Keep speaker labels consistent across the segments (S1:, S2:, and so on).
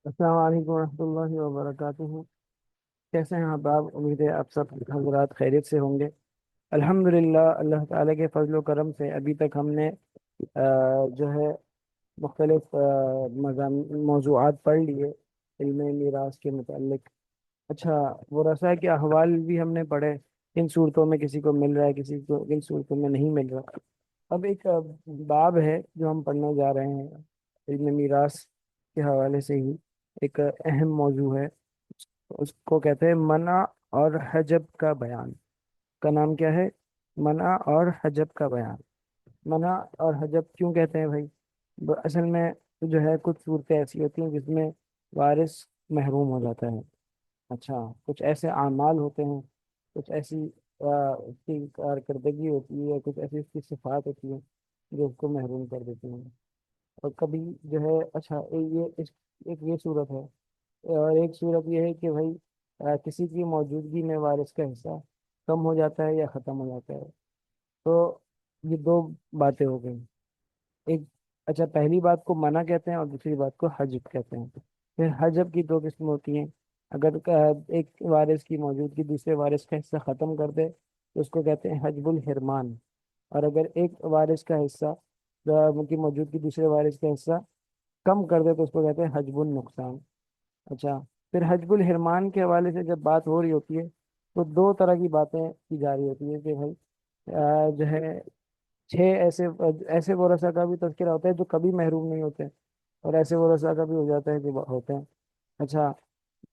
S1: السلام علیکم ورحمۃ اللہ وبرکاتہ۔ کیسے ہیں آپ؟ امید ہے آپ سب حضرات خیریت سے ہوں گے۔ الحمدللہ، اللہ تعالیٰ کے فضل و کرم سے ابھی تک ہم نے جو ہے مختلف موضوعات پڑھ لیے علم میراث کے متعلق۔ اچھا، ورثہ کے احوال بھی ہم نے پڑھے، کن صورتوں میں کسی کو مل رہا ہے، کسی کو کن صورتوں میں نہیں مل رہا۔ اب ایک باب ہے جو ہم پڑھنے جا رہے ہیں علم میراث کے حوالے سے ہی، ایک اہم موضوع ہے۔ اس کو کہتے ہیں منع اور حجب کا بیان۔ کا نام کیا ہے؟ منع اور حجب کا بیان۔ منع اور حجب کیوں کہتے ہیں بھائی؟ اصل میں جو ہے کچھ صورتیں ایسی ہوتی ہیں جس میں وارث محروم ہو جاتا ہے۔ اچھا، کچھ ایسے اعمال ہوتے ہیں، کچھ ایسی اس کی کارکردگی ہوتی ہے، کچھ ایسی اس کی صفات ہوتی ہیں جو اس کو محروم کر دیتی ہیں۔ اور کبھی جو ہے اچھا ایک یہ صورت ہے، اور ایک صورت یہ ہے کہ بھائی کسی کی موجودگی میں وارث کا حصہ کم ہو جاتا ہے یا ختم ہو جاتا ہے۔ تو یہ دو باتیں ہو گئی۔ ایک، اچھا، پہلی بات کو منع کہتے ہیں اور دوسری بات کو حجب کہتے ہیں۔ پھر حجب کی دو قسم ہوتی ہیں۔ اگر ایک وارث کی موجودگی دوسرے وارث کا حصہ ختم کر دے تو اس کو کہتے ہیں حجب الحرمان۔ اور اگر ایک وارث کا حصہ ان کی موجودگی دوسرے وارث کا حصہ کم کر دے تو اس کو کہتے ہیں حجب النقصان۔ اچھا، پھر حجب الحرمان کے حوالے سے جب بات ہو رہی ہوتی ہے تو دو طرح کی باتیں کی جا رہی ہوتی ہے کہ بھائی جو ہے چھ ایسے ایسے ورثہ کا بھی تذکرہ ہوتا ہے جو کبھی محروم نہیں ہوتے، اور ایسے ورثہ کا بھی ہو جاتا ہے جو ہوتے ہیں۔ اچھا،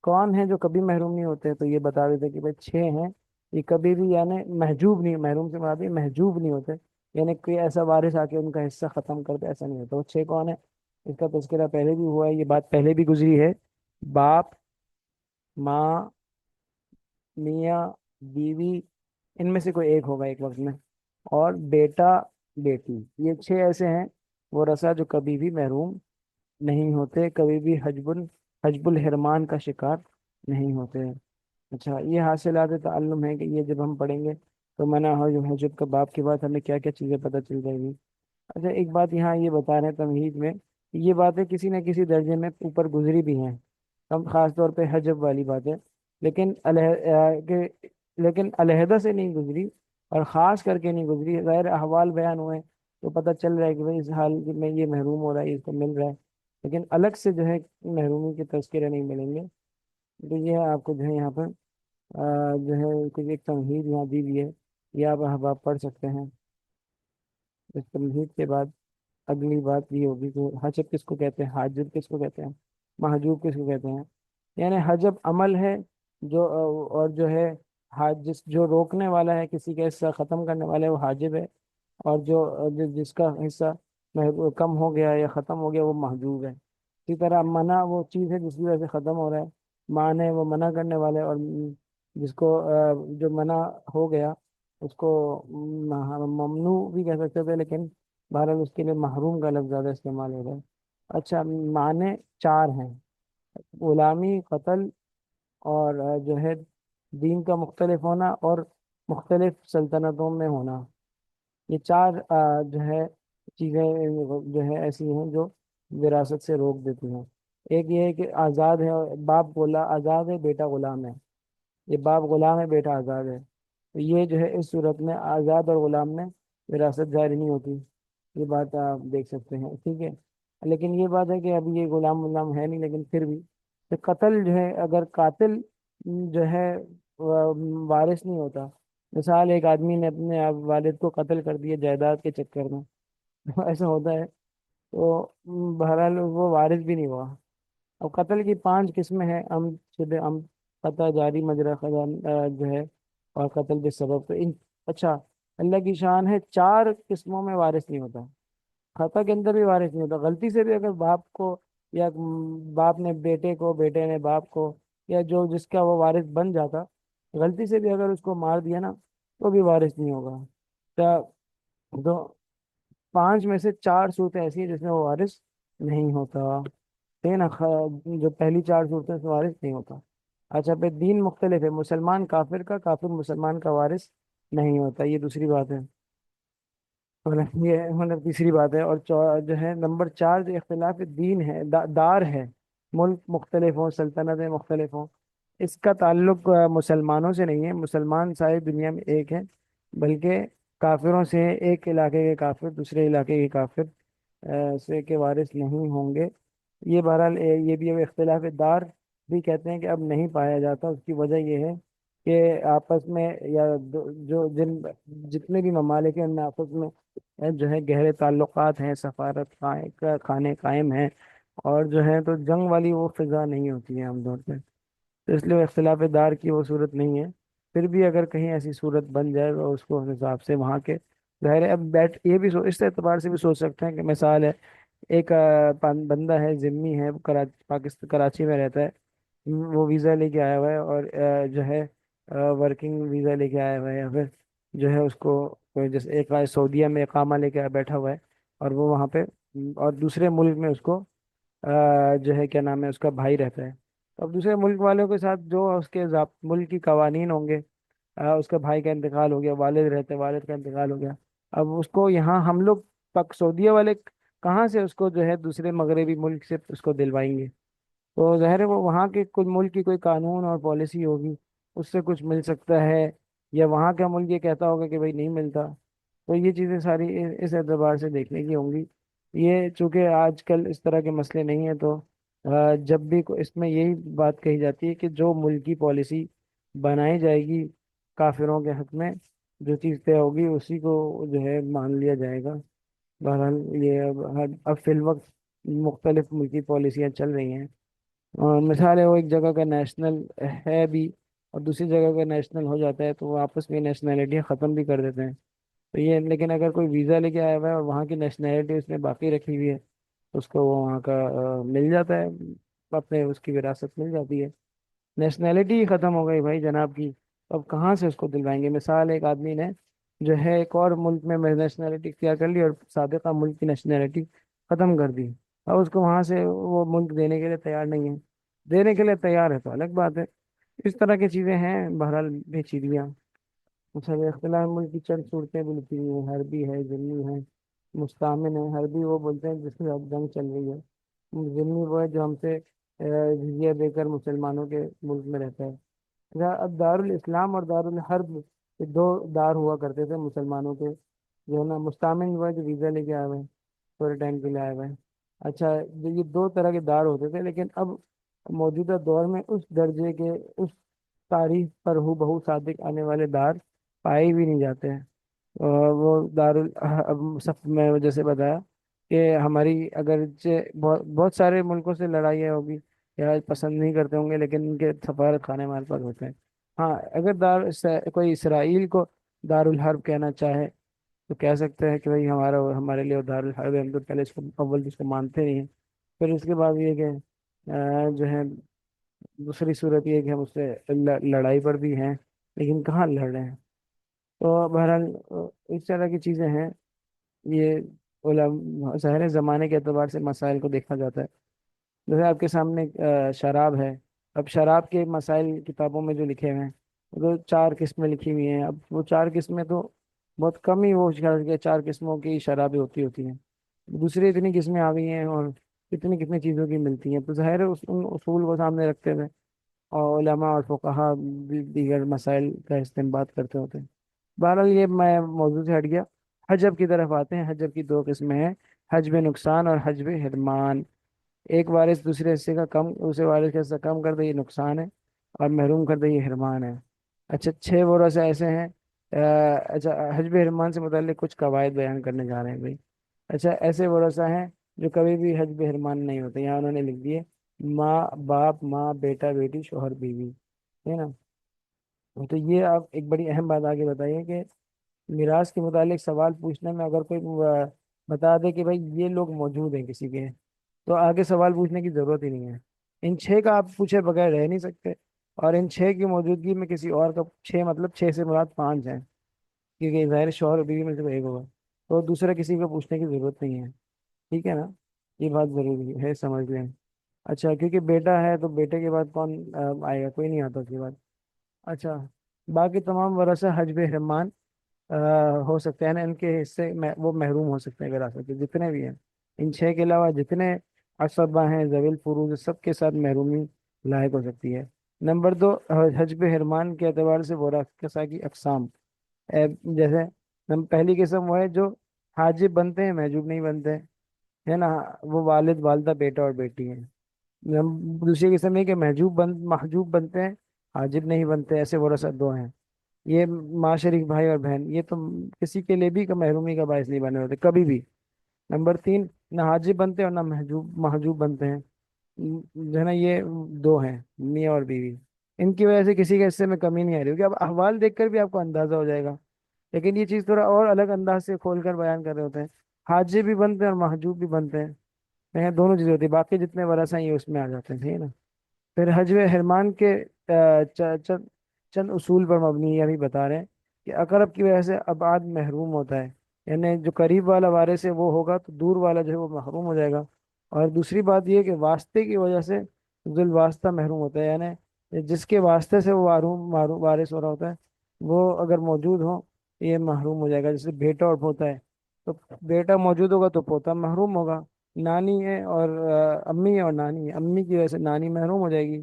S1: کون ہے جو کبھی محروم نہیں ہوتے؟ تو یہ بتا دیتے کہ بھائی چھ ہیں، یہ کبھی بھی یعنی محجوب نہیں، محروم سے مراد یہ محجوب نہیں ہوتے، یعنی کوئی ایسا وارث آ کے ان کا حصہ ختم کر دے، ایسا نہیں ہوتا۔ وہ چھ کون ہے؟ اس کا تذکرہ پہلے بھی ہوا ہے، یہ بات پہلے بھی گزری ہے۔ باپ، ماں، میاں، بیوی، ان میں سے کوئی ایک ہوگا ایک وقت میں، اور بیٹا، بیٹی، یہ چھ ایسے ہیں وہ رسا جو کبھی بھی محروم نہیں ہوتے، کبھی بھی حجب الحرمان کا شکار نہیں ہوتے ہیں۔ اچھا، یہ حاصلات تعلم ہے کہ یہ جب ہم پڑھیں گے تو منع اور حجب کا باب کے بعد ہمیں کیا کیا چیزیں پتہ چل جائیں گی۔ اچھا، ایک بات یہاں یہ بتا رہے ہیں تمہید میں، یہ باتیں کسی نہ کسی درجے میں اوپر گزری بھی ہیں، ہم خاص طور پہ حجب والی باتیں، لیکن لیکن علیحدہ سے نہیں گزری، اور خاص کر کے نہیں گزری، غیر احوال بیان ہوئے تو پتہ چل رہا ہے کہ بھائی اس حال میں یہ محروم ہو رہا ہے، اس کو مل رہا ہے، لیکن الگ سے جو ہے محرومی کے تذکرے نہیں ملیں گے۔ تو یہ ہے آپ کو جو ہے یہاں پر جو ہے کچھ ایک تمہید یہاں دی ہوئی ہے، یہ آپ احباب پڑھ سکتے ہیں۔ اس تمہید کے بعد اگلی بات یہ ہوگی کہ حجب کس کو کہتے ہیں، حاجب کس کو کہتے ہیں، محجوب کس کو کہتے ہیں۔ یعنی حجب عمل ہے جو اور جو ہے جو روکنے والا ہے، کسی کا حصہ ختم کرنے والا ہے وہ حاجب ہے، اور جس کا حصہ کم ہو گیا یا ختم ہو گیا وہ محجوب ہے۔ اسی طرح منع وہ چیز ہے جس کی وجہ سے ختم ہو رہا ہے، معنی وہ منع کرنے والے، اور جس کو جو منع ہو گیا اس کو ممنوع بھی کہہ سکتے تھے، لیکن بہرحال اس کے لیے محروم کا لفظ زیادہ استعمال ہو رہا ہے۔ اچھا، معنی چار ہیں: غلامی، قتل، اور جو ہے دین کا مختلف ہونا، اور مختلف سلطنتوں میں ہونا۔ یہ چار جو ہے چیزیں جو ہے ایسی ہیں جو وراثت سے روک دیتی ہیں۔ ایک یہ ہے کہ آزاد ہے، باپ آزاد ہے، بیٹا غلام ہے۔ یہ باپ غلام ہے، بیٹا آزاد ہے، تو یہ جو ہے اس صورت میں آزاد اور غلام میں وراثت جاری نہیں ہوتی۔ یہ بات آپ دیکھ سکتے ہیں، ٹھیک ہے۔ لیکن یہ بات ہے کہ ابھی یہ غلام ہے نہیں، لیکن پھر بھی تو قتل جو ہے، اگر قاتل جو ہے وارث نہیں ہوتا، مثال ایک آدمی نے اپنے والد کو قتل کر دیا جائیداد کے چکر میں ایسا ہوتا ہے، تو بہرحال وہ وارث بھی نہیں ہوا۔ اب قتل کی پانچ قسمیں ہیں: شبہ قطع، جاری مجرا جو ہے، اور قتل کے سبب، تو اچھا، اللہ کی شان ہے چار قسموں میں وارث نہیں ہوتا۔ خطا کے اندر بھی وارث نہیں ہوتا، غلطی سے بھی اگر باپ کو یا باپ نے بیٹے کو، بیٹے نے باپ کو، یا جو جس کا وہ وارث بن جاتا، غلطی سے بھی اگر اس کو مار دیا نا تو بھی وارث نہیں ہوگا۔ دو پانچ میں سے چار صورتیں ایسی ہیں جس میں وہ وارث نہیں ہوتا، ٹھیک ہے نا؟ جو پہلی چار صورتیں اس میں وارث نہیں ہوتا۔ اچھا، پھر دین مختلف ہے، مسلمان کافر کا، کافر مسلمان کا وارث نہیں ہوتا، یہ دوسری بات ہے، یہ تیسری بات ہے۔ اور جو ہے نمبر چار، جو اختلاف دین ہے، دار ہے، ملک مختلف ہوں، سلطنتیں مختلف ہوں، اس کا تعلق مسلمانوں سے نہیں ہے، مسلمان ساری دنیا میں ایک ہے، بلکہ کافروں سے ایک علاقے کے کافر دوسرے علاقے کے کافر سے کے وارث نہیں ہوں گے۔ یہ بہرحال یہ بھی اب اختلاف دار بھی کہتے ہیں کہ اب نہیں پایا جاتا، اس کی وجہ یہ ہے کہ آپس میں یا جو جتنے بھی ممالک ہیں ان میں آپس میں جو ہے گہرے تعلقات ہیں، سفارت خانے قائم ہیں، اور جو ہے تو جنگ والی وہ فضا نہیں ہوتی ہے عام طور پہ، تو اس لیے وہ اختلاف دار کی وہ صورت نہیں ہے۔ پھر بھی اگر کہیں ایسی صورت بن جائے تو اس کو اس حساب سے وہاں کے ظاہر ہے اب بیٹھ یہ بھی اس اعتبار سے بھی سوچ سکتے ہیں کہ مثال ہے، ایک بندہ ہے ذمی ہے، وہ پاکستان کراچی میں رہتا ہے، وہ ویزا لے کے آیا ہوا ہے اور جو ہے ورکنگ ویزا لے کے آیا ہوا ہے، یا پھر جو ہے اس کو کوئی جیسے ایک سعودیہ میں اقامہ لے کے بیٹھا ہوا ہے، اور وہ وہاں پہ اور دوسرے ملک میں اس کو جو ہے کیا نام ہے اس کا بھائی رہتا ہے، تو اب دوسرے ملک والوں کے ساتھ جو اس کے ملک کی قوانین ہوں گے، اس کا بھائی کا انتقال ہو گیا، والد رہتے والد کا انتقال ہو گیا، اب اس کو یہاں ہم لوگ سعودیہ والے کہاں سے اس کو جو ہے دوسرے مغربی ملک سے اس کو دلوائیں گے؟ تو ظاہر ہے وہ وہاں کے کچھ ملک کی کوئی قانون اور پالیسی ہوگی، اس سے کچھ مل سکتا ہے، یا وہاں کا ملک یہ کہتا ہوگا کہ بھائی نہیں ملتا، تو یہ چیزیں ساری اس اعتبار سے دیکھنے کی ہوں گی۔ یہ چونکہ آج کل اس طرح کے مسئلے نہیں ہیں، تو جب بھی اس میں یہی بات کہی جاتی ہے کہ جو ملکی پالیسی بنائی جائے گی کافروں کے حق میں، جو چیز طے ہوگی اسی کو جو ہے مان لیا جائے گا۔ بہرحال یہ اب فی الوقت مختلف ملکی پالیسیاں چل رہی ہیں، اور مثال ہے وہ ایک جگہ کا نیشنل ہے بھی اور دوسری جگہ کا نیشنل ہو جاتا ہے، تو وہ آپس میں نیشنلٹیاں ختم بھی کر دیتے ہیں، تو یہ لیکن اگر کوئی ویزا لے کے آیا ہوا ہے اور وہاں کی نیشنلٹی اس نے باقی رکھی ہوئی ہے تو اس کو وہ وہاں کا مل جاتا ہے، اپنے اس کی وراثت مل جاتی ہے۔ نیشنلٹی ہی ختم ہو گئی بھائی جناب کی، تو اب کہاں سے اس کو دلوائیں گے؟ مثال ایک آدمی نے جو ہے ایک اور ملک میں نیشنلٹی اختیار کر لی اور سابقہ ملک کی نیشنلٹی ختم کر دی، اور اس کو وہاں سے وہ ملک دینے کے لیے تیار نہیں ہے، دینے کے لیے تیار ہے تو الگ بات ہے۔ اس طرح کی چیزیں ہیں بہرحال پیچیدگیاں۔ اچھا، اختلاف ملک کی چند صورتیں بھی لکھی ہوئی ہیں، حربی ہے، ذمی ہے، مستعمن ہے۔ حربی وہ بولتے ہیں جس کے ساتھ جنگ چل رہی ہے، ذمی وہ ہے جو ہم سے جزیہ دے کر مسلمانوں کے ملک میں رہتا ہے۔ اب دارالاسلام اور دارالحرب یہ دو دار ہوا کرتے تھے مسلمانوں کے، جو ہے نا، مستعمن وہ ہے جو ویزا لے کے آئے ہوئے ہیں، تھوڑے ٹائم کے لیے آئے ہوئے ہیں۔ اچھا، یہ دو طرح کے دار ہوتے تھے، لیکن اب موجودہ دور میں اس درجے کے اس تاریخ پر ہو بہو صادق آنے والے دار پائے بھی نہیں جاتے ہیں۔ وہ اب سب میں جیسے بتایا کہ ہماری اگر بہت بہت سارے ملکوں سے لڑائیاں ہوگی یا پسند نہیں کرتے ہوں گے، لیکن ان کے سفارت خانے ہمارے پاس ہوتے ہیں۔ ہاں، اگر کوئی اسرائیل کو دارالحرب کہنا چاہے تو کہہ سکتے ہیں کہ بھائی ہمارے لیے وہ دارالحرب ہے، ہم تو پہلے اس کو اول اس کو مانتے نہیں ہیں، پھر اس کے بعد یہ کہ جو ہے دوسری صورت یہ ہے کہ ہم اس سے لڑائی پر بھی ہیں، لیکن کہاں لڑ رہے ہیں؟ تو بہرحال اس طرح کی چیزیں ہیں۔ یہ ظاہر زمانے کے اعتبار سے مسائل کو دیکھا جاتا ہے، جیسے آپ کے سامنے شراب ہے، اب شراب کے مسائل کتابوں میں جو لکھے ہوئے ہیں وہ تو چار قسمیں لکھی ہوئی ہیں، اب وہ چار قسمیں تو بہت کم ہی وہ چار قسموں کی شرابیں ہوتی ہیں، دوسری اتنی قسمیں آ گئی ہیں اور کتنی کتنی چیزوں کی ملتی ہیں، تو ظاہر ہے ان اصول کو سامنے رکھتے ہوئے اور علماء اور فقہا بھی دیگر مسائل کا استنباط کرتے ہوتے ہیں۔ بہرحال یہ میں موضوع سے ہٹ گیا، حجب کی طرف آتے ہیں۔ حجب کی دو قسمیں ہیں، حجب نقصان اور حجب حرمان۔ ایک وارث دوسرے حصے کا کم دوسرے وارث کا حصہ کم کر دے یہ نقصان ہے، اور محروم کر دے یہ حرمان ہے۔ اچھا، 6 ورثہ ایسے ہیں اچھا، حجب حرمان سے متعلق کچھ قواعد بیان کرنے جا رہے ہیں بھائی۔ اچھا، ایسے ورثہ ہیں جو کبھی بھی حجب حرمان نہیں ہوتے، یہاں انہوں نے لکھ دیے ماں باپ، ماں بیٹا بیٹی، شوہر بیوی، ہے نا؟ تو یہ آپ ایک بڑی اہم بات آگے بتائیے کہ میراث کے متعلق سوال پوچھنے میں اگر کوئی بتا دے کہ بھائی یہ لوگ موجود ہیں کسی کے، تو آگے سوال پوچھنے کی ضرورت ہی نہیں ہے۔ ان 6 کا آپ پوچھے بغیر رہ نہیں سکتے، اور ان 6 کی موجودگی میں کسی اور کا 6 مطلب 6 سے مراد 5 ہیں، کیونکہ ظاہر شوہر اور بیوی میں سے ایک ہوگا، تو دوسرا کسی کو پوچھنے کی ضرورت نہیں ہے، ٹھیک ہے نا؟ یہ بات ضروری ہے سمجھ لیں۔ اچھا، کیونکہ بیٹا ہے تو بیٹے کے بعد کون آئے گا؟ کوئی نہیں آتا اس کے بعد۔ اچھا، باقی تمام ورثہ حجب حرمان ہو سکتے ہیں نا، ان کے حصے میں وہ محروم ہو سکتے ہیں وراثت کے، جتنے بھی ہیں ان 6 کے علاوہ جتنے اسبا ہیں، ذویل فروز، سب کے ساتھ محرومی لاحق ہو سکتی ہے۔ نمبر دو، حجب حرمان کے اعتبار سے ورثہ کی اقسام۔ جیسے پہلی قسم وہ ہے جو حاجب بنتے ہیں، محجوب نہیں بنتے، ہے نا، وہ والد والدہ بیٹا اور بیٹی ہیں۔ دوسری قسم یہ کہ محجوب بنتے ہیں، حاجب نہیں بنتے، ایسے ورثہ دو ہیں۔ یہ ماں شریک بھائی اور بہن، یہ تو کسی کے لیے بھی کا محرومی کا باعث نہیں بنے ہوتے کبھی بھی۔ نمبر تین، نہ حاجب بنتے اور نہ محجوب بنتے ہیں، جو ہے نا، یہ دو ہیں، میاں اور بیوی۔ ان کی وجہ سے کسی کے حصے میں کمی نہیں آ رہی ہوگی، اب احوال دیکھ کر بھی آپ کو اندازہ ہو جائے گا، لیکن یہ چیز تھوڑا اور الگ انداز سے کھول کر بیان کر رہے ہوتے ہیں۔ حاجب بھی بنتے ہیں اور محجوب بھی بنتے ہیں، دونوں چیزیں ہوتی ہیں، باقی جتنے ورثہ ہیں یہ اس میں آ جاتے ہیں، ٹھیک ہے نا۔ پھر حجب حرمان کے چند اصول پر مبنی یہ بھی بتا رہے ہیں کہ اقرب کی وجہ سے ابعاد محروم ہوتا ہے، یعنی جو قریب والا وارث ہے وہ ہوگا تو دور والا جو ہے وہ محروم ہو جائے گا۔ اور دوسری بات یہ کہ واسطے کی وجہ سے ذو الواسطہ محروم ہوتا ہے، یعنی جس کے واسطے سے وہ وارث ہو رہا ہوتا ہے وہ اگر موجود ہو یہ محروم ہو جائے گا، جیسے بیٹا اور پوتا ہے، تو بیٹا موجود ہوگا تو پوتا محروم ہوگا۔ نانی ہے اور امی ہے اور نانی ہے، امی کی وجہ سے نانی محروم ہو جائے گی،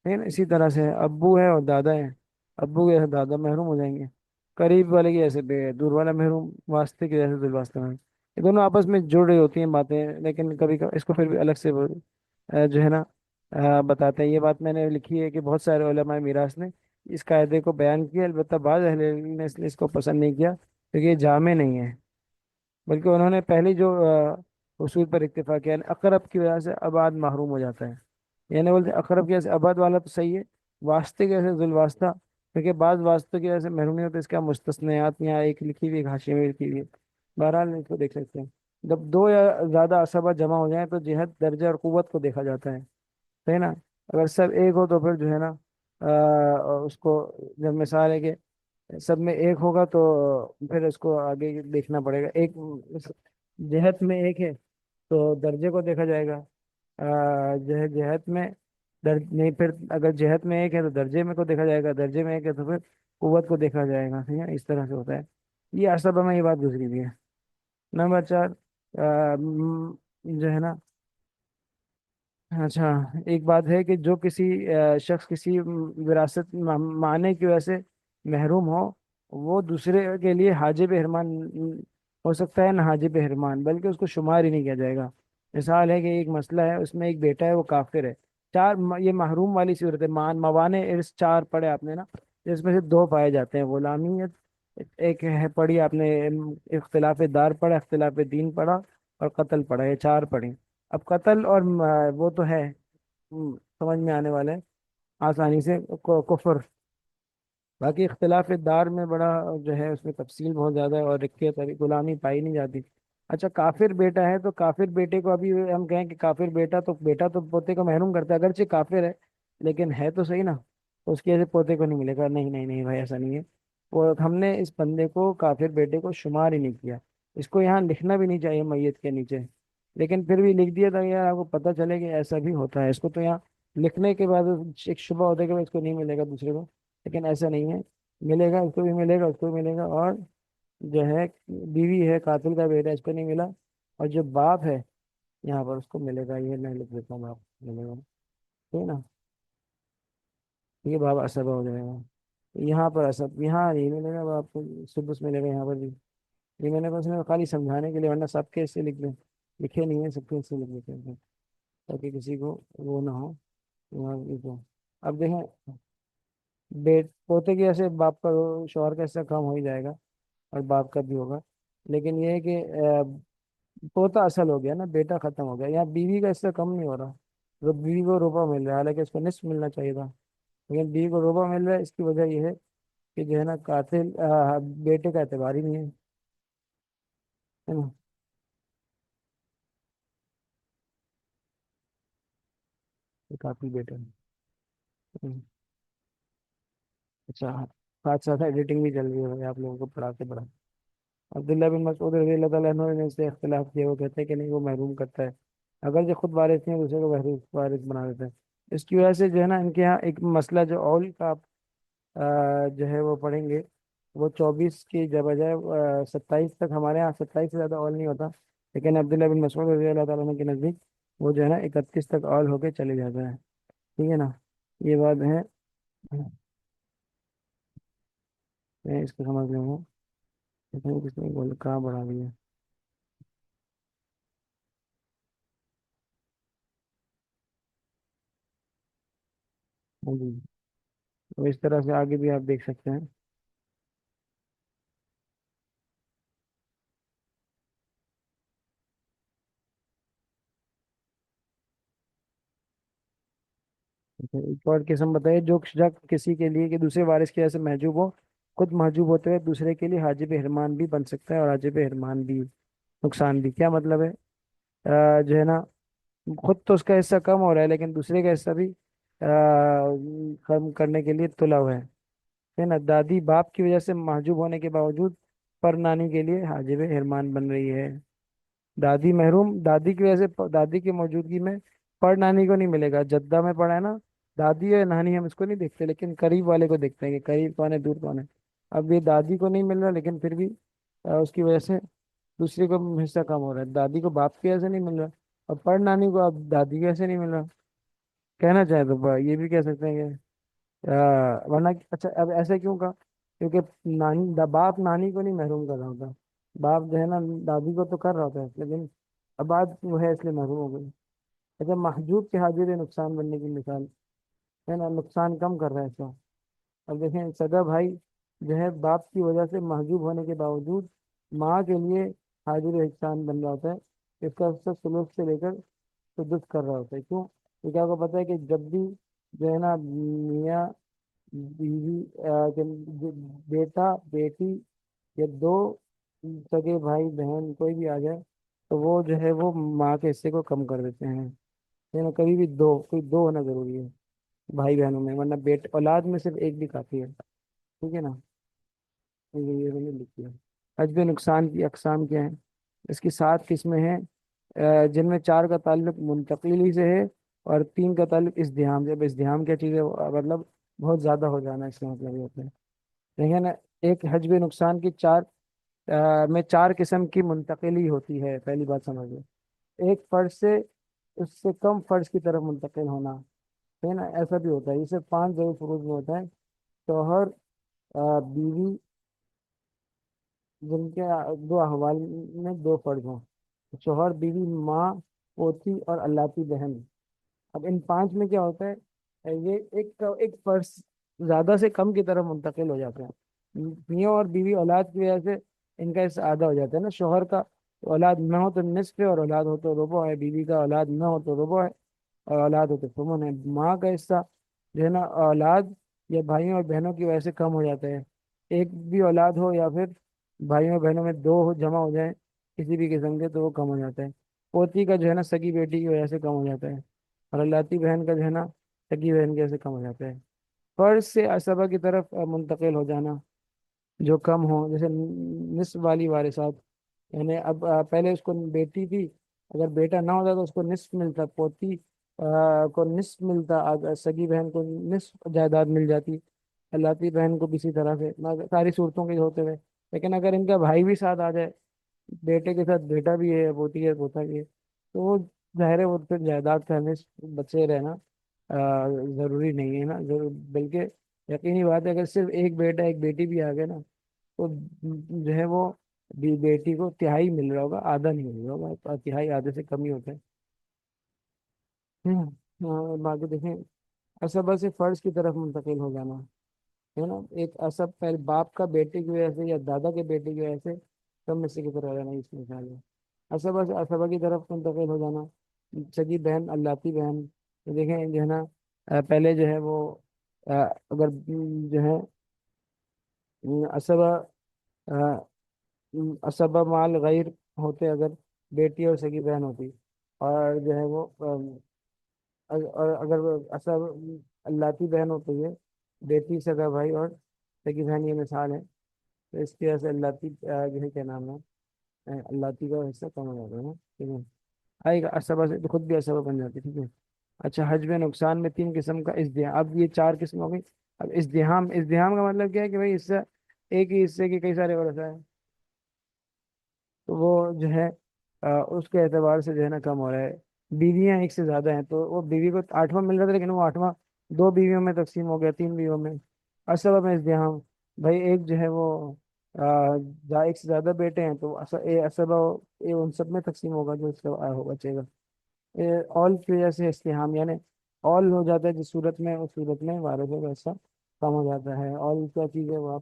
S1: ہے نا۔ اسی طرح سے ابو ہے اور دادا ہے، ابو کی وجہ سے دادا محروم ہو جائیں گے۔ قریب والے کی وجہ سے دور والا محروم، واسطے کی وجہ سے دور واسطہ محروم، یہ دونوں آپس میں جڑ رہی ہوتی ہیں باتیں، لیکن کبھی کبھی اس کو پھر بھی الگ سے جو ہے نا بتاتے ہیں۔ یہ بات میں نے لکھی ہے کہ بہت سارے علماء میراث نے اس قاعدے کو بیان کیا، البتہ بعض اہل علم نے اس کو پسند نہیں کیا کیونکہ یہ جامع نہیں ہے، بلکہ انہوں نے پہلی جو اصول پر اکتفا کیا، یعنی اقرب کی وجہ سے ابعاد محروم ہو جاتا ہے، یعنی بولتے ہیں اقرب کی وجہ سے ابعاد والا تو صحیح ہے، واسطے کی وجہ سے ذل واسطہ، کیونکہ بعض واسطوں کی وجہ سے محروم نہیں ہوتے، اس کا مستثنیات یہاں ایک لکھی ہوئی، ایک حاشیے میں لکھی ہوئی ہے، بہرحال اس کو دیکھ سکتے ہیں۔ جب دو یا زیادہ اسبہ جمع ہو جائیں تو جہت، درجہ اور قوت کو دیکھا جاتا ہے، صحیح نا۔ اگر سب ایک ہو تو پھر جو ہے نا اس کو، جب مثال ہے کہ سب میں ایک ہوگا تو پھر اس کو آگے دیکھنا پڑے گا، ایک جہت میں ایک ہے تو درجے کو دیکھا جائے گا، جہت میں نہیں، پھر اگر جہت میں ایک ہے تو درجے میں کو دیکھا جائے گا، درجے میں ایک ہے تو پھر قوت کو دیکھا جائے گا، ٹھیک ہے، اس طرح سے ہوتا ہے۔ یہ اسبہ میں یہ بات گزری ہوئی ہے۔ نمبر چار، جو ہے نا، اچھا، ایک بات ہے کہ جو کسی شخص کسی وراثت معنی کی وجہ سے محروم ہو، وہ دوسرے کے لیے حاجب حرمان ہو سکتا ہے، نہ حاجب حرمان، بلکہ اس کو شمار ہی نہیں کیا جائے گا۔ مثال ہے کہ ایک مسئلہ ہے، اس میں ایک بیٹا ہے وہ کافر ہے، چار یہ محروم والی صورت ہے، موانع ارث چار پڑھے آپ نے نا، جس میں سے دو پائے جاتے ہیں، غلامیت ایک ہے پڑھی آپ نے، اختلاف دار پڑھا، اختلاف دین پڑھا، اور قتل پڑھا، یہ چار پڑھی۔ اب قتل اور وہ تو ہے، سمجھ میں آنے والے ہیں آسانی سے، کفر۔ باقی اختلاف دار میں بڑا جو ہے اس میں تفصیل بہت زیادہ ہے، اور رقیت اور غلامی پائی نہیں جاتی۔ اچھا، کافر بیٹا ہے تو کافر بیٹے کو ابھی ہم کہیں کہ کافر بیٹا تو پوتے کو محروم کرتا ہے، اگرچہ کافر ہے لیکن ہے تو صحیح نا، تو اس کی وجہ سے پوتے کو نہیں ملے گا، نہیں نہیں نہیں بھائی، ایسا نہیں ہے۔ وہ ہم نے اس بندے کو، کافر بیٹے کو شمار ہی نہیں کیا، اس کو یہاں لکھنا بھی نہیں چاہیے میت کے نیچے، لیکن پھر بھی لکھ دیا تھا یار آپ کو پتہ چلے کہ ایسا بھی ہوتا ہے، اس کو تو یہاں لکھنے کے بعد ایک شبہ ہوتا ہے کہ اس کو نہیں ملے گا دوسرے کو، لیکن ایسا نہیں ہے، ملے گا، اس کو بھی ملے گا، اس کو بھی ملے گا، اور جو ہے بیوی ہے قاتل کا بیٹا، اس کو نہیں ملا، اور جو باپ ہے یہاں پر اس کو ملے گا، یہ میں لکھ دیتا ہوں، باپ ملے گا، ٹھیک ہے نا، یہ باپ اسبہ ہو جائے گا۔ یہاں پر اسب یہاں نہیں ملے گا، باپ کو سدس ملے گا یہاں پر بھی۔ یہ میں نے بس خالی سمجھانے کے لیے، ورنہ سب کے حصے لکھ دیں، لکھے نہیں ہیں، سب کے حصے لکھ دیتے ہیں تاکہ کسی کو وہ نہ ہو، یہ تو۔ اب دیکھیں، پوتے کی ایسے باپ کا، شوہر کا حصہ کم ہو ہی جائے گا، اور باپ کا بھی ہوگا، لیکن یہ ہے کہ پوتا اصل ہو گیا نا، بیٹا ختم ہو گیا، یہاں بیوی کا حصہ کم نہیں ہو رہا، تو بیوی کو روپا مل رہا ہے، حالانکہ اس کو نصف ملنا چاہیے تھا، لیکن بیوی کو روپا مل رہا ہے، اس کی وجہ یہ ہے کہ جو ہے نا قاتل بیٹے کا اعتبار ہی نہیں ہے نا۔ یہ قاتل بیٹا ہے۔ ہم، اچھا، ساتھ ساتھ ایڈیٹنگ بھی چل رہی ہے بھائی، آپ لوگوں کو پڑھاتے پڑھاتے۔ عبداللہ بن مسعود رضی اللہ تعالیٰ عنہ نے اس سے اختلاف کیا، وہ کہتے ہیں کہ نہیں، وہ محروم کرتا ہے، اگر جو خود وارث نہیں ہے دوسرے کو وارث بنا دیتا ہے۔ اس کی وجہ سے جو ہے نا ان کے یہاں ایک مسئلہ جو اول کا آپ جو ہے وہ پڑھیں گے، وہ 24 کی جب بجائے 27 تک، ہمارے یہاں 27 سے زیادہ اول نہیں ہوتا، لیکن عبداللہ بن مسعود رضی اللہ تعالیٰ عنہ کے نزدیک وہ جو ہے نا 31 تک آل ہو کے چلے جاتا ہے، ٹھیک ہے نا، یہ بات ہے۔ میں اس کو سمجھ لوں گا، پتہ نہیں کس نے بول کہاں بڑھا دیا۔ ہاں جی، تو اس طرح سے آگے بھی آپ دیکھ سکتے ہیں۔ ایک اور قسم بتائیے، جو شخص کسی کے لیے کہ دوسرے وارث کی وجہ سے محجوب ہو، خود محجوب ہوتے ہوئے دوسرے کے لیے حاجب حرمان بھی بن سکتا ہے، اور حاجب حرمان بھی نقصان بھی، کیا مطلب ہے؟ جو ہے نا، خود تو اس کا حصہ کم ہو رہا ہے لیکن دوسرے کا حصہ بھی کم کرنے کے لیے تلا ہوا ہے نا؟ دادی باپ کی وجہ سے محجوب ہونے کے باوجود پر نانی کے لیے حاجب حرمان بن رہی ہے۔ دادی محروم، دادی کی وجہ سے دادی کی موجودگی میں پر نانی کو نہیں ملے گا، جدہ میں پڑا ہے نا، دادی اور نانی ہم اس کو نہیں دیکھتے لیکن قریب والے کو دیکھتے ہیں کہ قریب کون ہے دور کون ہے۔ اب یہ دادی کو نہیں مل رہا لیکن پھر بھی اس کی وجہ سے دوسری کو حصہ کم ہو رہا ہے، دادی کو باپ کی وجہ سے نہیں مل رہا اور پر نانی کو اب دادی کی وجہ سے نہیں مل رہا۔ کہنا چاہے تو یہ بھی کہہ سکتے ہیں کہ ورنہ اچھا اب ایسے کیوں کہا؟ کیونکہ باپ نانی کو نہیں محروم کر رہا ہوتا، باپ جو ہے نا دادی کو تو کر رہا ہوتا ہے لیکن اب بات وہ ہے اس لیے محروم ہو گئی۔ اچھا، محجوب کے حاجب نقصان بننے کی مثال ہے نا، نقصان کم کر رہا ہے ایسا۔ اب دیکھیں سگا بھائی جو ہے باپ کی وجہ سے محجوب ہونے کے باوجود ماں کے لیے حاجب احسان بن رہا ہوتا ہے، اس کا سب سلوک سے لے کر تدس کر رہا ہوتا ہے، کیوں؟ کیونکہ آپ کو پتہ ہے کہ جب بھی جو ہے نا میاں بیوی بیٹا بیٹی یا دو سگے بھائی بہن کوئی بھی آ جائے تو وہ جو ہے وہ ماں کے حصے کو کم کر دیتے ہیں، ہے نا؟ کبھی بھی دو، کوئی دو ہونا ضروری ہے بھائی بہنوں میں، ورنہ اولاد میں صرف ایک بھی کافی ہے، ٹھیک ہے نا؟ یہ میں نے لکھ دیا۔ حجب نقصان کی اقسام کیا ہیں؟ اس کی 7 قسمیں ہیں، جن میں 4 کا تعلق منتقلی سے ہے اور 3 کا تعلق ازدحام سے۔ اب ازدحام کیا چیز ہے؟ مطلب بہت زیادہ ہو جانا، اس کا مطلب یہ ہوتا ہے، دیکھیں نا، ایک حجب نقصان کی میں 4 قسم کی منتقلی ہوتی ہے، پہلی بات سمجھ لو۔ ایک فرض سے اس سے کم فرض کی طرف منتقل ہونا، ہے نا؟ ایسا بھی ہوتا ہے، یہ صرف 5 ضرور فروض میں ہوتا ہے: شوہر، بیوی، جن کے 2 احوال میں 2 فرض ہوں: شوہر، بیوی، ماں، پوتی اور اللہ بہن۔ اب ان 5 میں کیا ہوتا ہے، یہ ایک فرض زیادہ سے کم کی طرف منتقل ہو جاتے ہیں، میاں اور بیوی اولاد کی وجہ سے ان کا حصہ آدھا ہو جاتا ہے نا، شوہر کا اولاد نہ ہو تو نصف ہے، اور اولاد ہو تو ربع ہے، بیوی کا اولاد نہ ہو تو ربع ہے اور اولاد ہو تو ثمن ہے۔ ماں کا حصہ جو ہے نا اولاد یا بھائیوں اور بہنوں کی وجہ سے کم ہو جاتا ہے، ایک بھی اولاد ہو یا پھر بھائیوں اور بہنوں میں 2 جمع ہو جائیں کسی بھی قسم کے تو وہ کم ہو جاتا ہے۔ پوتی کا جو ہے نا سگی بیٹی کی وجہ سے کم ہو جاتا ہے، اور اللہ بہن کا جو ہے نا سگی بہن کی وجہ سے کم ہو جاتا ہے۔ فرض سے اسبہ کی طرف منتقل ہو جانا جو کم ہو، جیسے نصف والی وارثات، یعنی اب پہلے اس کو بیٹی تھی، اگر بیٹا نہ ہوتا تو اس کو نصف ملتا، پوتی کو نصف ملتا، سگی بہن کو نصف جائیداد مل جاتی، اللہ بہن کو بھی اسی طرح سے، ساری صورتوں کے ہوتے ہوئے۔ لیکن اگر ان کا بھائی بھی ساتھ آ جائے، بیٹے کے ساتھ بیٹا بھی ہے، پوتی ہے، پوتا بھی ہے، تو وہ ظاہر ہے وہ پھر جائیداد کا نصف بچے رہنا ضروری نہیں ہے نا، بلکہ یقینی بات ہے اگر صرف ایک بیٹا ایک بیٹی بھی آ گئے نا تو جو ہے وہ بیٹی کو تہائی مل رہا ہوگا، آدھا نہیں مل رہا ہوگا، تہائی آدھے سے کم ہی ہوتا ہے۔ باقی دیکھیں، اسبہ سے فرض کی طرف منتقل ہو جانا، ہے نا، ایک اسب پہلے باپ کا بیٹے کی وجہ سے یا دادا کے بیٹے کی وجہ سے کم میں سے کی طرف ہو جانا، اس مثال ہے۔ اسبہ سے اسبہ کی طرف منتقل ہو جانا، سگی بہن، اللہ بہن، یہ دیکھیں جو ہے نا پہلے جو ہے وہ اگر جو ہے اسبہ اسبہ مال غیر ہوتے، اگر بیٹی اور سگی بہن ہوتی، اور جو ہے وہ اور اگر وہ اسب اللہ بہن ہوتی ہے، بیٹی، سگا بھائی اور سگی بہن، یہ مثال ہے، تو اس کی وجہ سے جو ہے کیا نام ہے، اللہ کا حصہ کم ہو جاتا ہے نا، ٹھیک ہے؟ آئے گا اسبہ سے تو خود بھی اسبہ بن جاتی، ٹھیک ہے؟ اچھا، حجب نقصان میں 3 قسم کا ازدحام، اب یہ 4 قسم ہو گئی۔ اب ازدحام کا مطلب کیا ہے کہ بھائی حصہ، ایک ہی حصے کے کئی سارے ورثہ ہیں، تو وہ جو ہے اس کے اعتبار سے جو ہے نا کم ہو رہا ہے۔ بیویاں ایک سے زیادہ ہیں تو وہ بیوی کو آٹھواں مل رہا تھا، لیکن وہ آٹھواں دو بیویوں میں تقسیم ہو گیا، تین بیویوں میں۔ اسباب میں ازدحام، بھائی ایک جو ہے وہ ایک سے زیادہ بیٹے ہیں تو اسباب یہ ان سب میں تقسیم ہوگا جو اس کا ہوگا چاہیے گا۔ اول کی وجہ سے استحام یعنی اول ہو جاتا ہے جس صورت میں، اس صورت میں وارث ہوگا، ایسا کم ہو جاتا ہے۔ اول کیا چیز ہے وہ آپ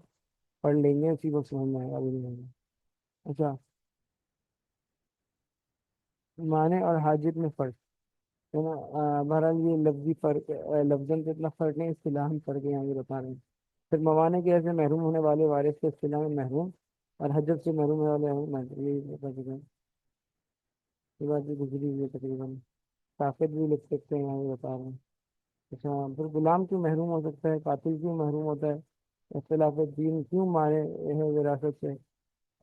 S1: پڑھ لیں گے، اسی کو سمجھ میں آئے گا ابھی نہیں۔ اچھا، معنی اور حاجت میں فرق ہے نا، بہرحال یہ لفظی فرق لفظاً تو اتنا فرق نہیں، اصطلاحاً فرق ہے، یہاں یہ بتا رہے ہیں۔ پھر موانع کی وجہ سے محروم ہونے والے وارث کے اصطلاح میں محروم، اور حجت سے محروم ہونے والے ہیں محروم، یہ بتا چکے ہیں، یہ بات بھی گزری ہوئی ہے تقریباً۔ طاقت بھی لکھ سکتے ہیں، یہاں یہ بتا رہے ہیں۔ اچھا، پھر غلام کیوں محروم ہو سکتا ہے، قاتل کیوں محروم ہوتا ہے، اختلاف دین کیوں مارے ہے وراثت سے،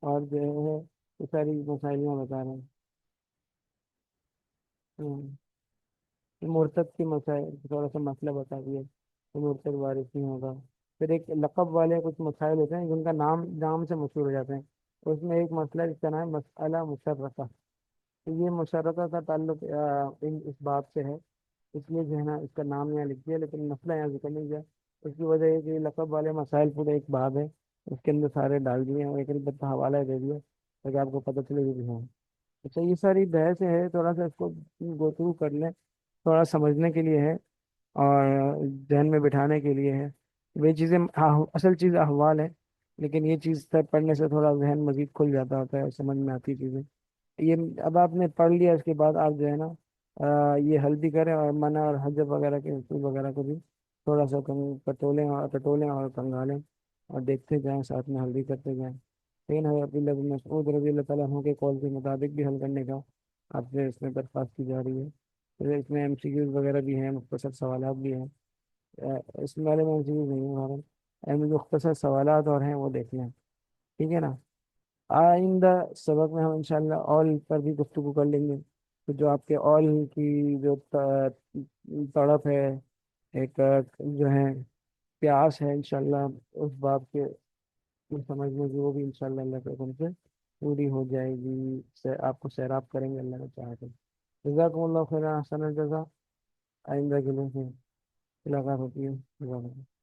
S1: اور جو ہے یہ ساری مسائلیاں بتا رہے ہیں۔ ہوں، مرتد کے مسائل تھوڑا سا مسئلہ بتا دیا کہ مرتد وارث نہیں ہوگا۔ پھر ایک لقب والے کچھ مسائل ہوتے ہیں جن کا نام نام سے مشہور ہو جاتے ہیں، اس میں ایک مسئلہ جس کا نام ہے مسئلہ مشرفہ۔ تو یہ مشرفہ کا تعلق اس باب سے ہے، اس لیے جو ہے نا اس کا نام یہاں لکھ دیا، لیکن مسئلہ یہاں ذکر نہیں کیا۔ اس کی وجہ یہ کہ لقب والے مسائل پورے ایک باب ہے، اس کے اندر سارے ڈال دیے ہیں، اور ایک البتہ حوالہ دے دیا تاکہ آپ کو پتہ چلے کہ ہاں۔ اچھا، یہ ساری بحث ہے، تھوڑا سا اس کو گو تھرو کر لیں، تھوڑا سمجھنے کے لیے ہے، اور ذہن میں بٹھانے کے لیے ہے۔ وہ چیزیں اصل چیز احوال ہے، لیکن یہ چیز پڑھنے سے تھوڑا ذہن مزید کھل جاتا ہوتا ہے اور سمجھ میں آتی چیزیں یہ۔ اب آپ نے پڑھ لیا، اس کے بعد آپ جو ہے نا یہ حل بھی کریں، اور منع اور حجب وغیرہ کے اصول وغیرہ کو بھی تھوڑا سا ٹٹولیں اور کنگالیں، اور دیکھتے جائیں، ساتھ میں حل بھی کرتے جائیں۔ لیکن حضرت عبداللہ بن مسعود رضی اللہ تعالیٰ عنہ کے قول کے مطابق بھی حل کرنے کا آپ سے اس میں درخواست کی جا رہی ہے۔ پھر اس میں ایم سی کیوز وغیرہ بھی ہیں، مختصر سوالات بھی ہیں۔ اس والے میں ایم سی کیوز نہیں ہے ہمارے، مختصر سوالات اور ہیں، وہ دیکھ لیں، ٹھیک ہے نا۔ آئندہ سبق میں ہم انشاءاللہ اول پر بھی گفتگو کر لیں گے، تو جو آپ کے اول کی جو تڑپ ہے، ایک جو ہے پیاس ہے انشاءاللہ اس باب کے سمجھنے کی، وہ بھی انشاءاللہ اللہ کے حکم سے پوری ہو جائے گی، سے آپ کو سیراب کریں گے اللہ کا چاہے تو۔ جزاکم اللہ خیر، احسن الجزا۔ آئندہ کے لیے پھر ملاقات ہوتی ہے، جزاک اللہ۔